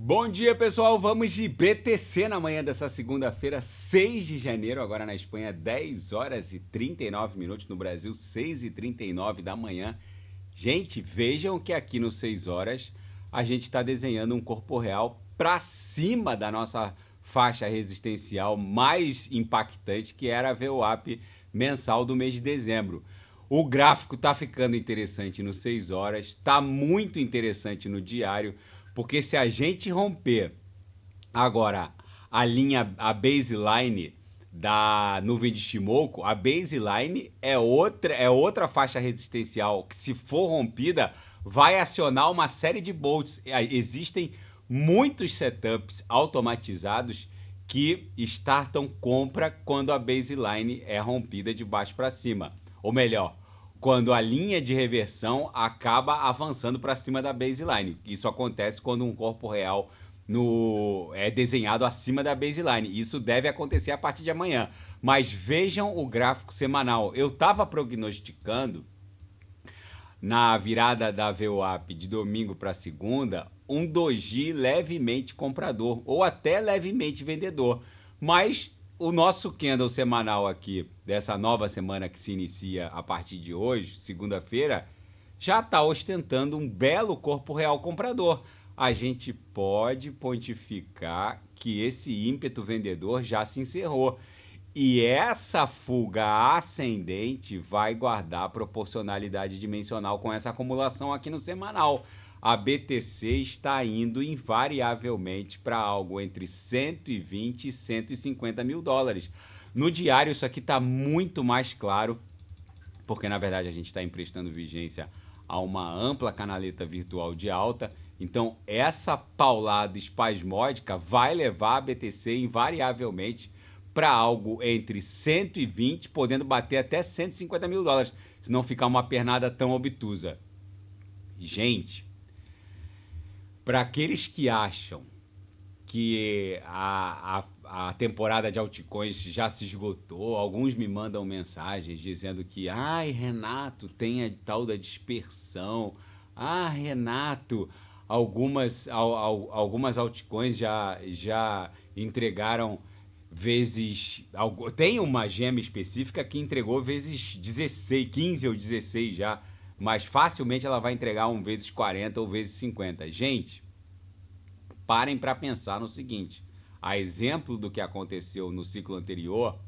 Bom dia, pessoal. Vamos de BTC na manhã dessa segunda-feira, 6 de janeiro. Agora na Espanha, 10 horas e 39 minutos. No Brasil, 6 e 39 da manhã. Gente, vejam que aqui no 6 horas a gente está desenhando um corpo real para cima da nossa faixa resistencial mais impactante, que era a VWAP mensal do mês de dezembro. O gráfico está ficando interessante no 6 horas, está muito interessante no diário, porque se a gente romper agora a baseline da nuvem de Shimoku, a baseline é outra faixa resistencial que, se for rompida, vai acionar uma série de bolts. Existem muitos setups automatizados que startam compra quando a baseline é rompida de baixo para cima. Ou melhor, quando a linha de reversão acaba avançando para cima da baseline. Isso acontece quando um corpo real é desenhado acima da baseline. Isso deve acontecer a partir de amanhã. Mas vejam o gráfico semanal. Eu estava prognosticando, na virada da VWAP de domingo para segunda, um doji levemente comprador ou até levemente vendedor. Mas o nosso candle semanal aqui, dessa nova semana que se inicia a partir de hoje, segunda-feira, já está ostentando um belo corpo real comprador. A gente pode pontificar que esse ímpeto vendedor já se encerrou. E essa fuga ascendente vai guardar proporcionalidade dimensional com essa acumulação aqui no semanal. A BTC está indo invariavelmente para algo entre 120 e 150 mil dólares. No diário isso aqui está muito mais claro, porque na verdade a gente está emprestando vigência a uma ampla canaleta virtual de alta. Então essa paulada espasmódica vai levar a BTC invariavelmente para algo entre 120, podendo bater até 150 mil dólares, se não ficar uma pernada tão obtusa. Gente, para aqueles que acham que a temporada de altcoins já se esgotou, alguns me mandam mensagens dizendo que, ai, Renato, tem a tal da dispersão. Ah, Renato, algumas altcoins já entregaram vezes. Tem uma gema específica que entregou vezes 16, 15 ou 16 já, mas facilmente ela vai entregar um vezes 40 ou vezes 50. Gente, parem para pensar no seguinte: a exemplo do que aconteceu no ciclo anterior,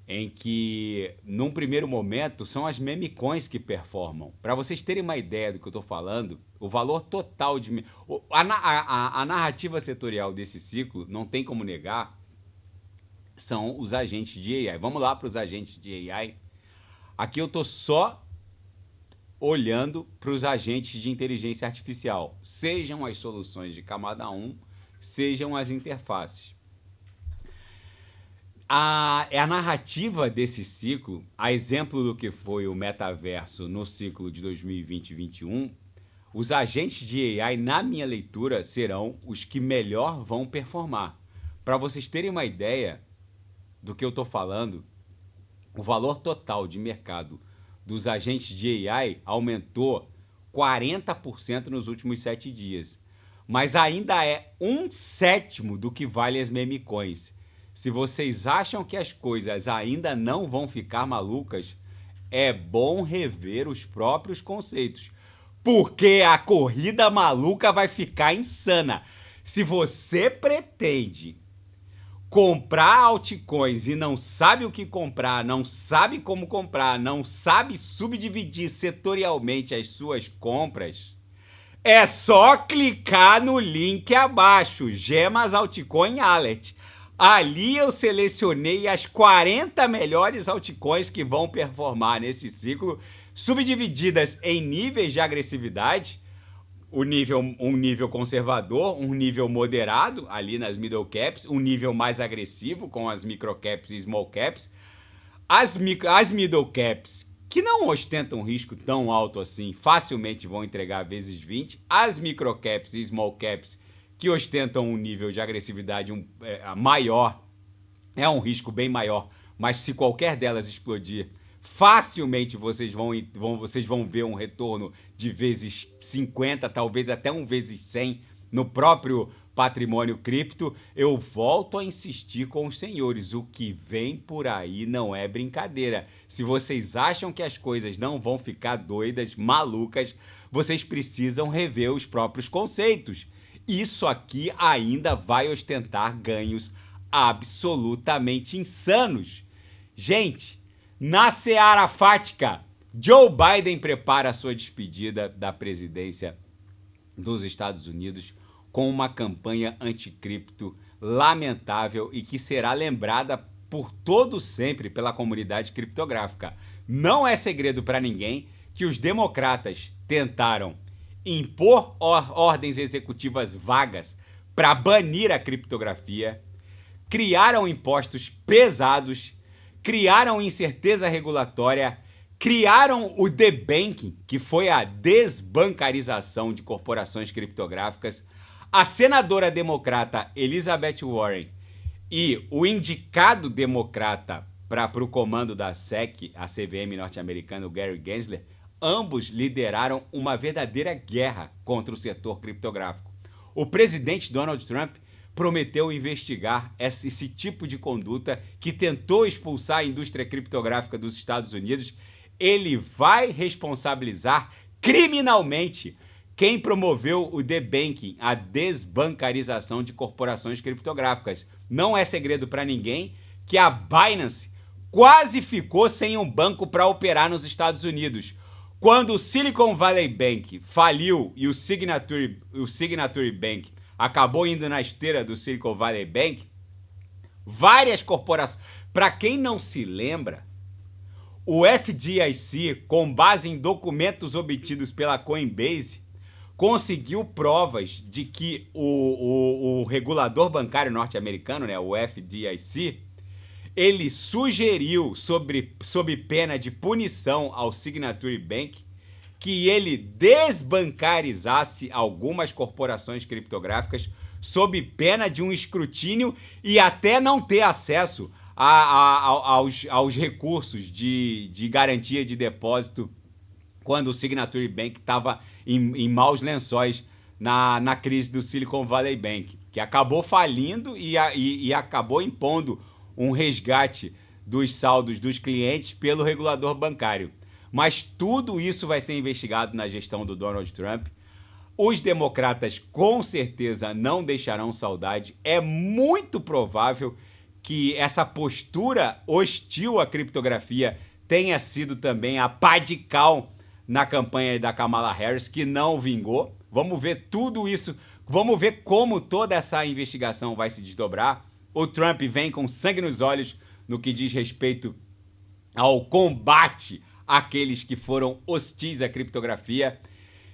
em que, num primeiro momento, são as meme coins que performam. Para vocês terem uma ideia do que eu estou falando, o valor total de... A narrativa setorial desse ciclo, não tem como negar, são os agentes de AI. Vamos lá para os agentes de AI. Aqui eu estou só olhando para os agentes de inteligência artificial, sejam as soluções de camada 1, sejam as interfaces. A narrativa desse ciclo, a exemplo do que foi o metaverso no ciclo de 2020 e 2021, os agentes de AI, na minha leitura, serão os que melhor vão performar. Para vocês terem uma ideia do que eu estou falando, o valor total de mercado dos agentes de AI aumentou 40% nos últimos 7 dias. Mas ainda é 1/7 do que vale as meme coins. Se vocês acham que as coisas ainda não vão ficar malucas, é bom rever os próprios conceitos, porque a corrida maluca vai ficar insana. Se você pretende comprar altcoins e não sabe o que comprar, não sabe como comprar, não sabe subdividir setorialmente as suas compras, é só clicar no link abaixo, Gemas Altcoin Alert. Ali eu selecionei as 40 melhores altcoins que vão performar nesse ciclo, subdivididas em níveis de agressividade. Um nível conservador, um nível moderado ali nas middle caps, um nível mais agressivo com as micro caps e small caps. As middle caps, que não ostentam risco tão alto assim, facilmente vão entregar vezes 20. As micro caps e small caps, que ostentam um nível de agressividade maior, é um risco bem maior, mas se qualquer delas explodir, facilmente vocês vão ver um retorno de vezes 50, talvez até um vezes 100 no próprio patrimônio cripto, eu volto a insistir com os senhores, o que vem por aí não é brincadeira. Se vocês acham que as coisas não vão ficar doidas, malucas, vocês precisam rever os próprios conceitos. Isso aqui ainda vai ostentar ganhos absolutamente insanos. Gente, na seara fática, Joe Biden prepara a sua despedida da presidência dos Estados Unidos com uma campanha anticripto lamentável e que será lembrada por todo sempre pela comunidade criptográfica. Não é segredo para ninguém que os democratas tentaram impor ordens executivas vagas para banir a criptografia, criaram impostos pesados, criaram incerteza regulatória, criaram o debanking, que foi a desbancarização de corporações criptográficas. A senadora democrata Elizabeth Warren e o indicado democrata para o comando da SEC, a CVM norte-americana, o Gary Gensler, ambos lideraram uma verdadeira guerra contra o setor criptográfico. O presidente Donald Trump prometeu investigar esse tipo de conduta que tentou expulsar a indústria criptográfica dos Estados Unidos. Ele vai responsabilizar criminalmente quem promoveu o debanking, a desbancarização de corporações criptográficas. Não é segredo para ninguém que a Binance quase ficou sem um banco para operar nos Estados Unidos. Quando o Silicon Valley Bank faliu e o Signature Bank acabou indo na esteira do Silicon Valley Bank, várias corporações... Para quem não se lembra, o FDIC, com base em documentos obtidos pela Coinbase, conseguiu provas de que o regulador bancário norte-americano, né, o FDIC, ele sugeriu, sob pena de punição ao Signature Bank, que ele desbancarizasse algumas corporações criptográficas sob pena de um escrutínio e até não ter acesso aos recursos de garantia de depósito quando o Signature Bank estava em maus lençóis na crise do Silicon Valley Bank, que acabou falindo e acabou impondo um resgate dos saldos dos clientes pelo regulador bancário. Mas tudo isso vai ser investigado na gestão do Donald Trump. Os democratas com certeza não deixarão saudade. É muito provável que essa postura hostil à criptografia tenha sido também a pá de cal na campanha da Kamala Harris, que não vingou. Vamos ver tudo isso, vamos ver como toda essa investigação vai se desdobrar. O Trump vem com sangue nos olhos no que diz respeito ao combate àqueles que foram hostis à criptografia.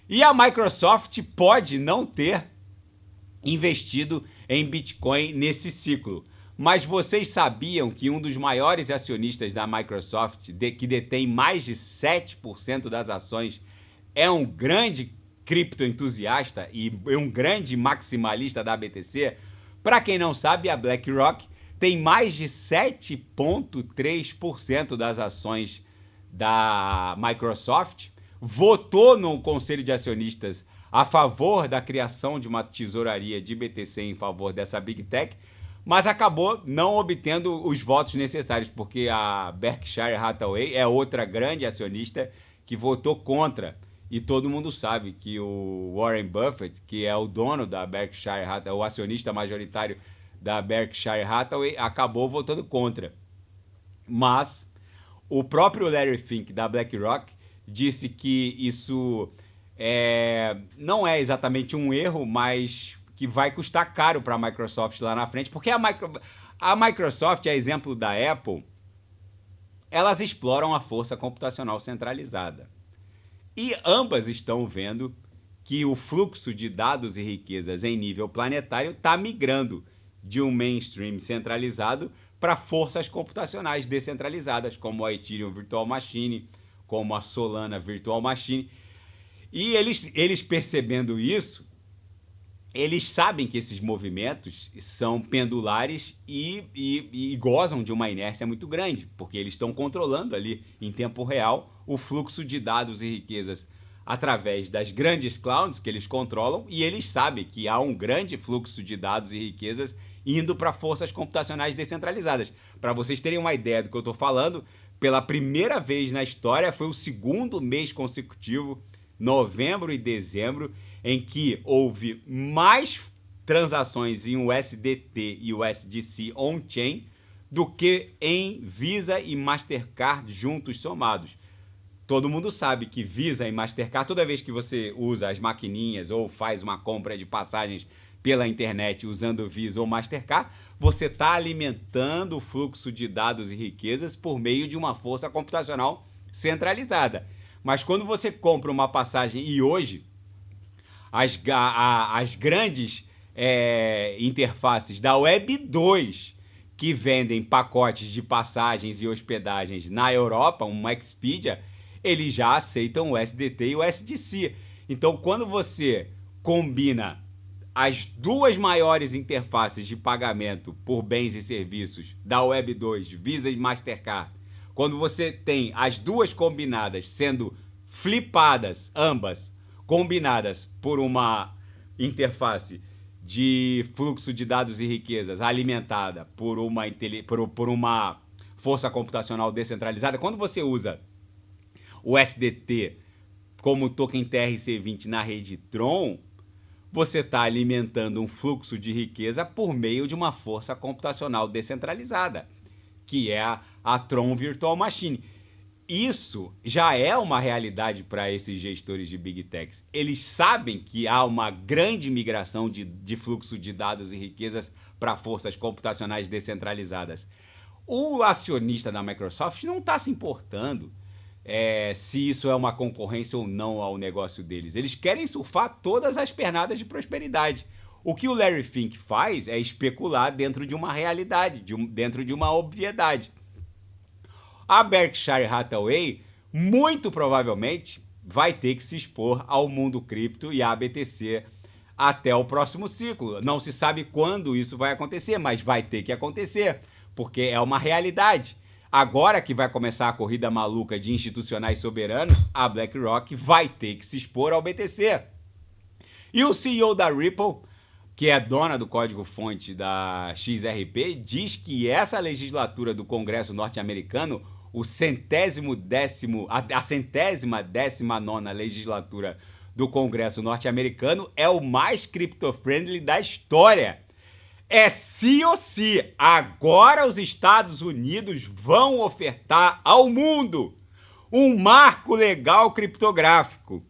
E a Microsoft pode não ter investido em Bitcoin nesse ciclo. Mas vocês sabiam que um dos maiores acionistas da Microsoft, que detém mais de 7% das ações, é um grande criptoentusiasta e um grande maximalista da BTC? Para quem não sabe, a BlackRock tem mais de 7,3% das ações da Microsoft, votou no Conselho de Acionistas a favor da criação de uma tesouraria de BTC em favor dessa Big Tech, mas acabou não obtendo os votos necessários, porque a Berkshire Hathaway é outra grande acionista que votou contra. E todo mundo sabe que o Warren Buffett, que é o dono da Berkshire Hathaway, o acionista majoritário da Berkshire Hathaway, acabou votando contra. Mas o próprio Larry Fink, da BlackRock, disse que isso não é exatamente um erro, mas que vai custar caro para a Microsoft lá na frente, porque a Microsoft, a exemplo da Apple, elas exploram a força computacional centralizada. E ambas estão vendo que o fluxo de dados e riquezas em nível planetário está migrando de um mainstream centralizado para forças computacionais descentralizadas, como a Ethereum Virtual Machine, como a Solana Virtual Machine. E eles percebendo isso, eles sabem que esses movimentos são pendulares e gozam de uma inércia muito grande, porque eles estão controlando ali em tempo real o fluxo de dados e riquezas através das grandes clouds que eles controlam, e eles sabem que há um grande fluxo de dados e riquezas indo para forças computacionais descentralizadas. Para vocês terem uma ideia do que eu estou falando, pela primeira vez na história, foi o segundo mês consecutivo, novembro e dezembro, em que houve mais transações em USDT e USDC on-chain do que em Visa e Mastercard juntos somados. Todo mundo sabe que Visa e Mastercard, toda vez que você usa as maquininhas ou faz uma compra de passagens pela internet usando Visa ou Mastercard, você está alimentando o fluxo de dados e riquezas por meio de uma força computacional centralizada. Mas quando você compra uma passagem, e hoje as grandes interfaces da Web 2 que vendem pacotes de passagens e hospedagens na Europa, uma Expedia, eles já aceitam o SDT e o SDC. Então, quando você combina as duas maiores interfaces de pagamento por bens e serviços da Web 2, Visa e Mastercard, quando você tem as duas combinadas sendo flipadas, ambas combinadas por uma interface de fluxo de dados e riquezas alimentada por uma força computacional descentralizada, quando você usa o SDT como token TRC20 na rede Tron, você está alimentando um fluxo de riqueza por meio de uma força computacional descentralizada, que é a Tron Virtual Machine. Isso já é uma realidade para esses gestores de Big Techs. Eles sabem que há uma grande migração de fluxo de dados e riquezas para forças computacionais descentralizadas. O acionista da Microsoft não está se importando se isso é uma concorrência ou não ao negócio deles. Eles querem surfar todas as pernadas de prosperidade. O que o Larry Fink faz é especular dentro de uma realidade, dentro de uma obviedade. A Berkshire Hathaway, muito provavelmente, vai ter que se expor ao mundo cripto e à BTC até o próximo ciclo. Não se sabe quando isso vai acontecer, mas vai ter que acontecer, porque é uma realidade. Agora que vai começar a corrida maluca de institucionais soberanos, a BlackRock vai ter que se expor ao BTC. E o CEO da Ripple, que é dona do código-fonte da XRP, diz que essa legislatura do Congresso norte-americano, a 119ª legislatura do Congresso norte-americano, é o mais crypto-friendly da história. É sim ou sim. Agora os Estados Unidos vão ofertar ao mundo um marco legal criptográfico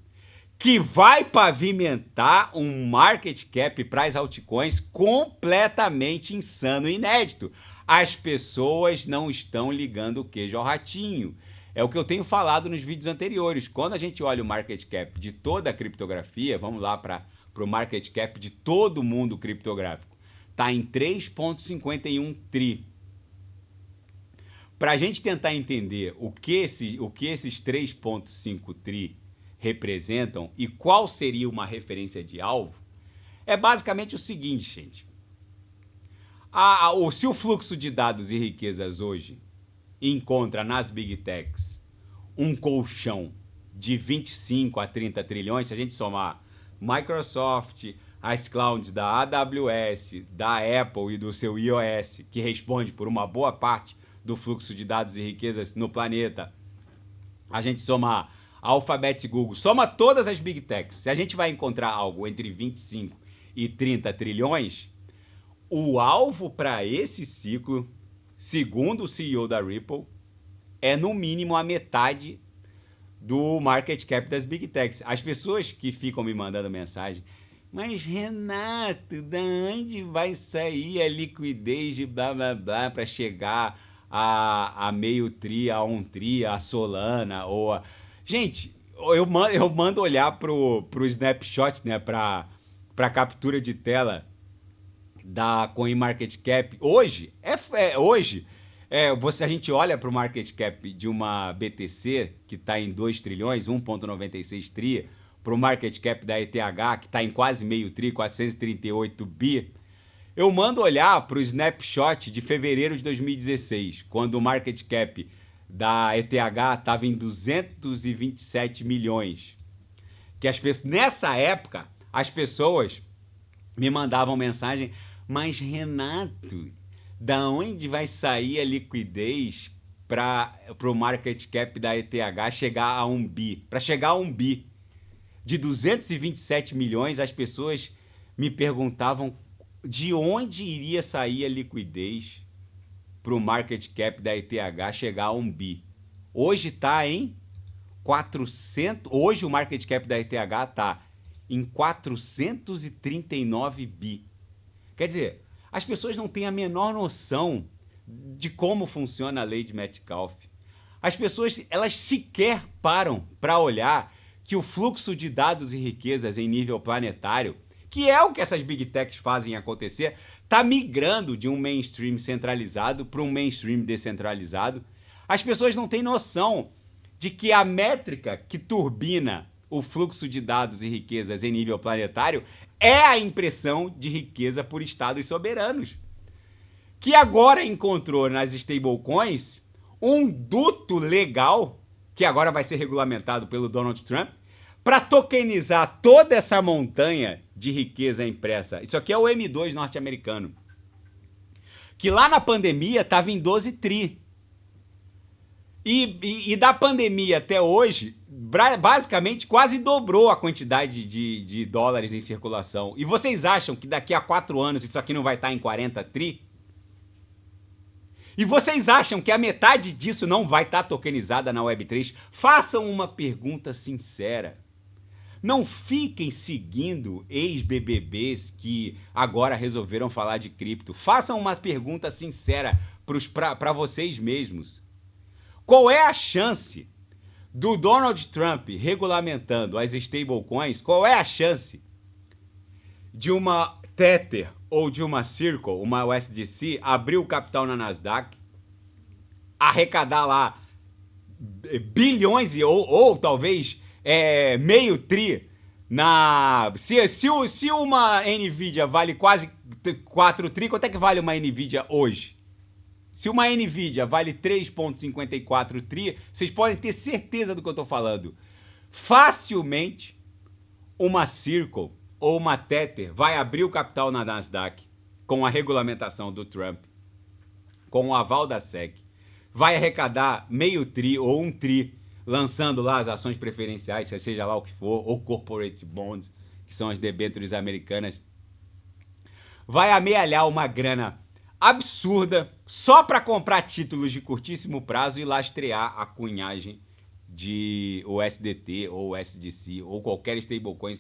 que vai pavimentar um market cap para as altcoins completamente insano e inédito. As pessoas não estão ligando o queijo ao ratinho. É o que eu tenho falado nos vídeos anteriores. Quando a gente olha o market cap de toda a criptografia, vamos lá para o market cap de todo o mundo criptográfico, está em 3,51 tri. Para a gente tentar entender o que esses 3,5 tri representam e qual seria uma referência de alvo, é basicamente o seguinte, gente. Se o fluxo de dados e riquezas hoje encontra nas Big Techs um colchão de 25 a 30 trilhões, se a gente somar Microsoft, as clouds da AWS, da Apple e do seu iOS, que responde por uma boa parte do fluxo de dados e riquezas no planeta, a gente soma Alphabet e Google, soma todas as Big Techs, se a gente vai encontrar algo entre 25 e 30 trilhões, o alvo para esse ciclo, segundo o CEO da Ripple, é no mínimo a metade do market cap das Big Techs. As pessoas que ficam me mandando mensagem, mas Renato, da onde vai sair a liquidez de blá blá blá para chegar a meio tri, a um tri, a Solana ou a... Gente, eu mando olhar pro snapshot, né, para captura de tela da CoinMarketCap hoje, a gente olha para o market cap de uma BTC que está em 2 trilhões, 1,96 tri, para o market cap da ETH que está em quase meio tri, 438 bi, eu mando olhar para o snapshot de fevereiro de 2016, quando o market cap da ETH estava em 227 milhões. que nessa época as pessoas me mandavam mensagem, mas Renato, da onde vai sair a liquidez para o market cap da ETH chegar a 1 bi? Para chegar a 1 bi de 227 milhões, as pessoas me perguntavam de onde iria sair a liquidez para o market cap da ETH chegar a 1 bi. Hoje está em 400... Hoje o market cap da ETH está em 439 bi. Quer dizer, as pessoas não têm a menor noção de como funciona a lei de Metcalfe. As pessoas, elas sequer param para olhar que o fluxo de dados e riquezas em nível planetário, que é o que essas big techs fazem acontecer, está migrando de um mainstream centralizado para um mainstream descentralizado. As pessoas não têm noção de que a métrica que turbina o fluxo de dados e riquezas em nível planetário é a impressão de riqueza por estados soberanos, que agora encontrou nas stablecoins um duto legal, que agora vai ser regulamentado pelo Donald Trump, para tokenizar toda essa montanha de riqueza impressa. Isso aqui é o M2 norte-americano, que lá na pandemia estava em 12 tri. E da pandemia até hoje, basicamente quase dobrou a quantidade de dólares em circulação. E vocês acham que daqui a 4 anos isso aqui não vai estar em 40 tri? E vocês acham que a metade disso não vai estar tokenizada na Web3? Façam uma pergunta sincera. Não fiquem seguindo ex-BBBs que agora resolveram falar de cripto. Façam uma pergunta sincera para vocês mesmos. Qual é a chance do Donald Trump regulamentando as stablecoins? Qual é a chance de uma Tether ou de uma Circle, uma USDC, abrir o capital na Nasdaq, arrecadar lá bilhões ou talvez meio tri na... Se uma NVIDIA vale quase 4 tri, quanto é que vale uma NVIDIA hoje? Se uma NVIDIA vale 3,54 tri, vocês podem ter certeza do que eu estou falando. Facilmente, uma Circle ou uma Tether vai abrir o capital na Nasdaq com a regulamentação do Trump, com o aval da SEC. Vai arrecadar meio tri ou 1 tri, lançando lá as ações preferenciais, seja lá o que for, ou corporate bonds, que são as debêntures americanas. Vai amealhar uma grana absurda só para comprar títulos de curtíssimo prazo e lastrear a cunhagem de USDT ou USDC ou qualquer stablecoin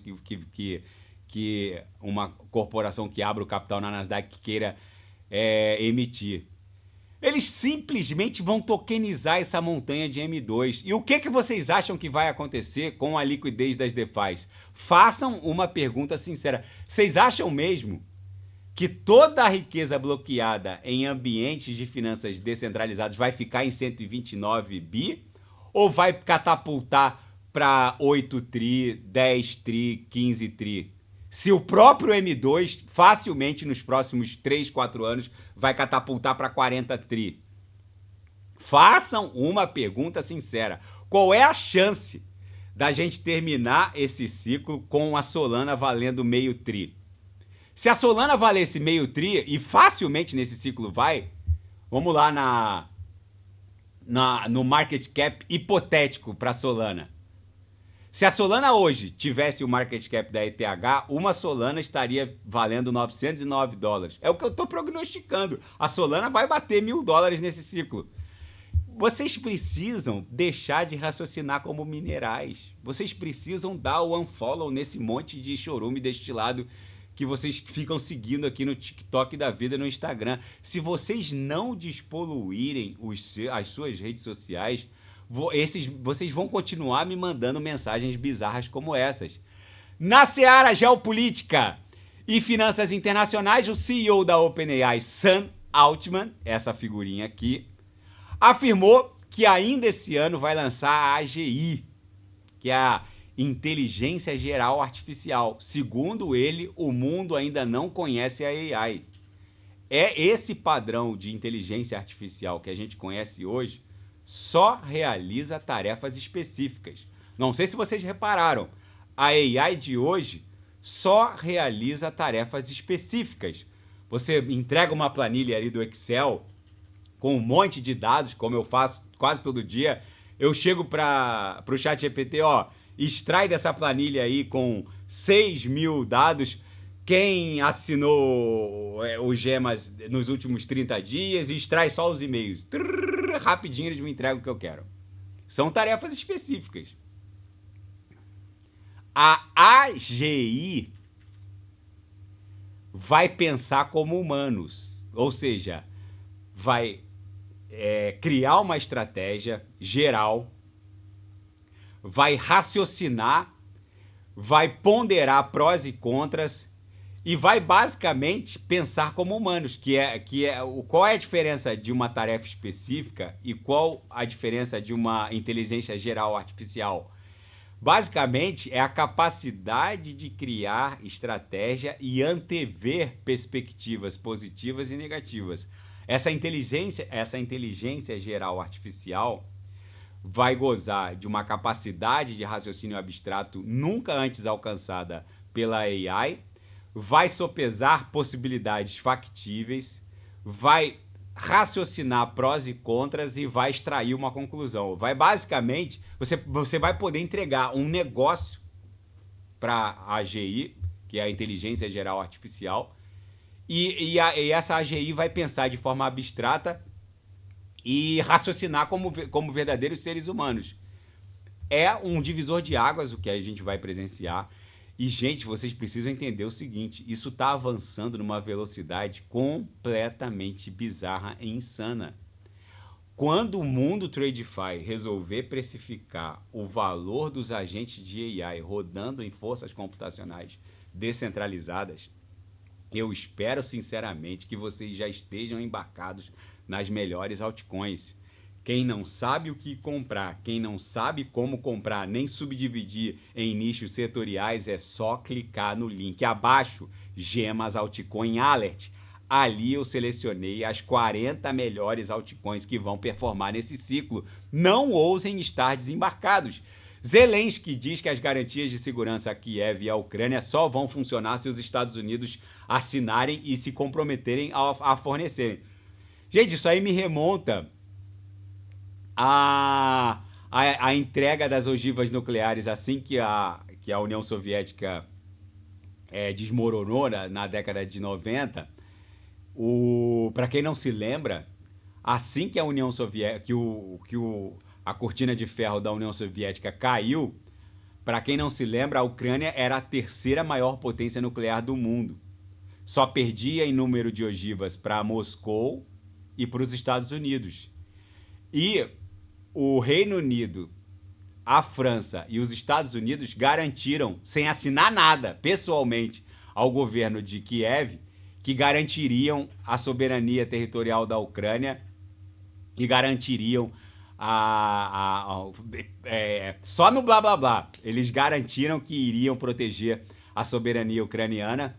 que uma corporação que abra o capital na Nasdaq queira emitir. Eles simplesmente vão tokenizar essa montanha de M2. E o que vocês acham que vai acontecer com a liquidez das DeFis? Façam uma pergunta sincera. Vocês acham mesmo que toda a riqueza bloqueada em ambientes de finanças descentralizados vai ficar em 129 bi? Ou vai catapultar para 8 tri, 10 tri, 15 tri? Se o próprio M2 facilmente nos próximos 3, 4 anos vai catapultar para 40 tri. Façam uma pergunta sincera. Qual é a chance da gente terminar esse ciclo com a Solana valendo meio tri? Se a Solana valesse meio tri, e facilmente nesse ciclo vai, vamos lá no market cap hipotético para a Solana. Se a Solana hoje tivesse o market cap da ETH, uma Solana estaria valendo 909 dólares. É o que eu estou prognosticando. A Solana vai bater $1.000 nesse ciclo. Vocês precisam deixar de raciocinar como minerais. Vocês precisam dar o unfollow nesse monte de chorume destilado que vocês ficam seguindo aqui no TikTok da vida, no Instagram. Se vocês não despoluírem as suas redes sociais, vocês vão continuar me mandando mensagens bizarras como essas. Na seara geopolítica e finanças internacionais, o CEO da OpenAI, Sam Altman, essa figurinha aqui, afirmou que ainda esse ano vai lançar a AGI, que é a Inteligência Geral Artificial. Segundo ele, o mundo ainda não conhece a AI. É esse padrão de inteligência artificial que a gente conhece hoje só realiza tarefas específicas. Não sei se vocês repararam, A AI de hoje só realiza tarefas específicas. Você entrega uma planilha ali do Excel com um monte de dados, como eu faço quase todo dia. Eu chego para o ChatGPT, ó, extrai dessa planilha aí com 6.000 dados quem assinou os gemas nos últimos 30 dias e extrai só os e-mails. Trrr, rapidinho eles me entregam o que eu quero. São tarefas específicas. A AGI vai pensar como humanos, ou seja, vai criar uma estratégia geral, vai raciocinar, vai ponderar prós e contras e vai basicamente pensar como humanos, qual é a diferença de uma tarefa específica e qual a diferença de uma inteligência geral artificial. Basicamente, é a capacidade de criar estratégia e antever perspectivas positivas e negativas. Essa inteligência geral artificial vai gozar de uma capacidade de raciocínio abstrato nunca antes alcançada pela AI, vai sopesar possibilidades factíveis, vai raciocinar prós e contras e vai extrair uma conclusão. Basicamente, você vai poder entregar um negócio para a AGI, que é a Inteligência Geral Artificial, e essa AGI vai pensar de forma abstrata e raciocinar como verdadeiros seres humanos. É um divisor de águas o que a gente vai presenciar. E, gente, vocês precisam entender o seguinte, isso está avançando numa velocidade completamente bizarra e insana. Quando o mundo TradeFi resolver precificar o valor dos agentes de AI rodando em forças computacionais descentralizadas, eu espero sinceramente que vocês já estejam embarcados nas melhores altcoins. Quem não sabe o que comprar, quem não sabe como comprar, nem subdividir em nichos setoriais, é só clicar no link abaixo, Gemas Altcoin Alert. Ali eu selecionei as 40 melhores altcoins que vão performar nesse ciclo. Não ousem estar desembarcados. Zelensky diz que as garantias de segurança a Kiev e a Ucrânia só vão funcionar se os Estados Unidos assinarem e se comprometerem a fornecerem. Gente, isso aí me remonta a entrega das ogivas nucleares assim que a União Soviética desmoronou na década de 90. Para quem não se lembra, assim que a União Soviética, a cortina de ferro da União Soviética caiu, para quem não se lembra, a Ucrânia era a terceira maior potência nuclear do mundo. Só perdia em número de ogivas para Moscou e para os Estados Unidos. E o Reino Unido, a França e os Estados Unidos garantiram, sem assinar nada, pessoalmente, ao governo de Kiev, que garantiriam a soberania territorial da Ucrânia e garantiriam só no blá blá blá, eles garantiram que iriam proteger a soberania ucraniana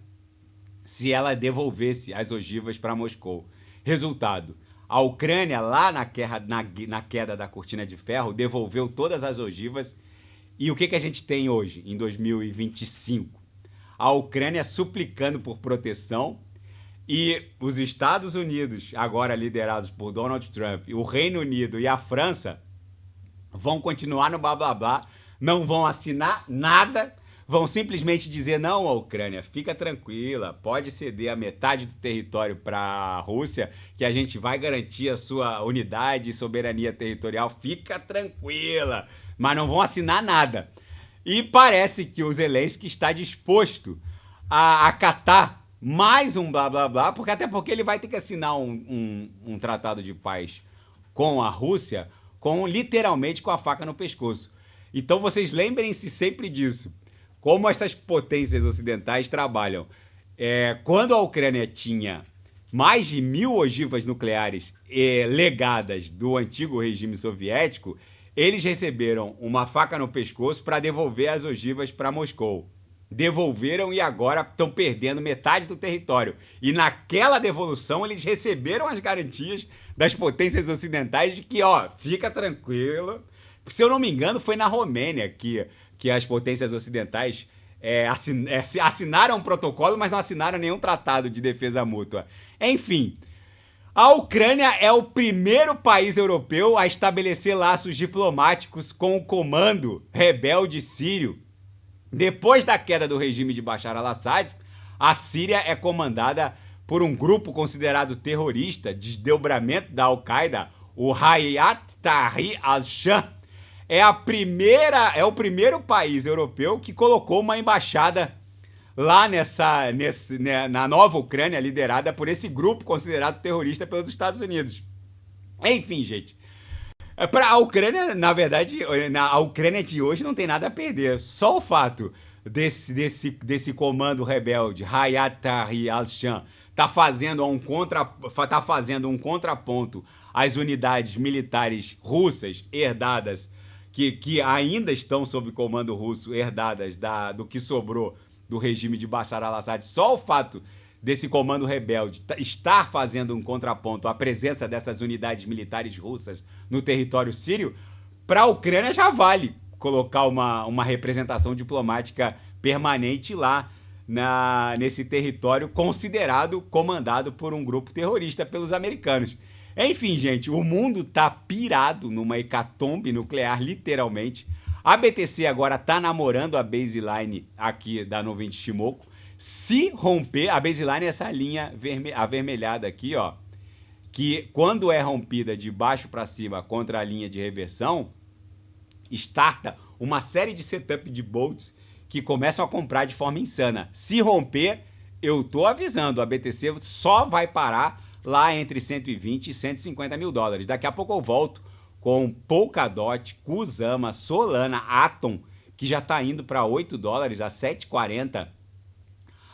se ela devolvesse as ogivas para Moscou. Resultado, a Ucrânia, lá na queda da cortina de ferro, devolveu todas as ogivas. E o que a gente tem hoje, em 2025? A Ucrânia suplicando por proteção e os Estados Unidos, agora liderados por Donald Trump, o Reino Unido e a França vão continuar no blá blá blá, não vão assinar nada, vão simplesmente dizer, não, a Ucrânia, fica tranquila, pode ceder a metade do território para a Rússia, que a gente vai garantir a sua unidade e soberania territorial, fica tranquila, mas não vão assinar nada. E parece que o Zelensky está disposto a acatar mais um blá blá blá, até porque ele vai ter que assinar um tratado de paz com a Rússia, literalmente com a faca no pescoço. Então vocês lembrem-se sempre disso. Como essas potências ocidentais trabalham. Quando a Ucrânia tinha mais de 1.000 ogivas nucleares legadas do antigo regime soviético, eles receberam uma faca no pescoço para devolver as ogivas para Moscou. Devolveram e agora estão perdendo metade do território. E naquela devolução eles receberam as garantias das potências ocidentais de que, ó, fica tranquilo. Se eu não me engano, foi na Romênia que que as potências ocidentais assinaram um protocolo, mas não assinaram nenhum tratado de defesa mútua. Enfim, a Ucrânia é o primeiro país europeu a estabelecer laços diplomáticos com o comando rebelde sírio. Depois da queda do regime de Bashar al-Assad, a Síria é comandada por um grupo considerado terrorista, desdobramento da Al-Qaeda, o Hayat Tahrir al-Sham. É o primeiro país europeu que colocou uma embaixada lá na nova Ucrânia, liderada por esse grupo considerado terrorista pelos Estados Unidos. Enfim, gente, para a Ucrânia, na verdade, a Ucrânia de hoje não tem nada a perder. Só o fato desse comando rebelde, Hayat Tahrir al-Sham, tá fazendo um contraponto às unidades militares russas herdadas, que ainda estão sob comando russo, herdadas do que sobrou do regime de Bashar al-Assad. Só o fato desse comando rebelde estar fazendo um contraponto à presença dessas unidades militares russas no território sírio, para a Ucrânia já vale colocar uma representação diplomática permanente lá nesse território considerado comandado por um grupo terrorista pelos americanos. Enfim, gente, o mundo tá pirado numa hecatombe nuclear, literalmente. A BTC agora tá namorando a baseline aqui da nuvem de Shimoku. Se romper, a baseline é essa linha avermelhada aqui, ó, que quando é rompida de baixo para cima contra a linha de reversão, starta uma série de setup de bolts que começam a comprar de forma insana. Se romper, eu tô avisando, a BTC só vai parar lá entre 120 e 150 mil dólares. Daqui a pouco eu volto com Polkadot, Kusama, Solana, Atom, que já tá indo para 8 dólares a 7,40.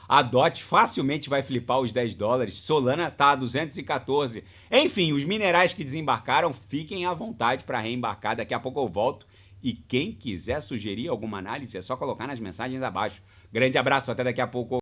A DOT facilmente vai flipar os 10 dólares. Solana tá a 214. Enfim, os minerais que desembarcaram, fiquem à vontade para reembarcar. Daqui a pouco eu volto. E quem quiser sugerir alguma análise, é só colocar nas mensagens abaixo. Grande abraço, até daqui a pouco.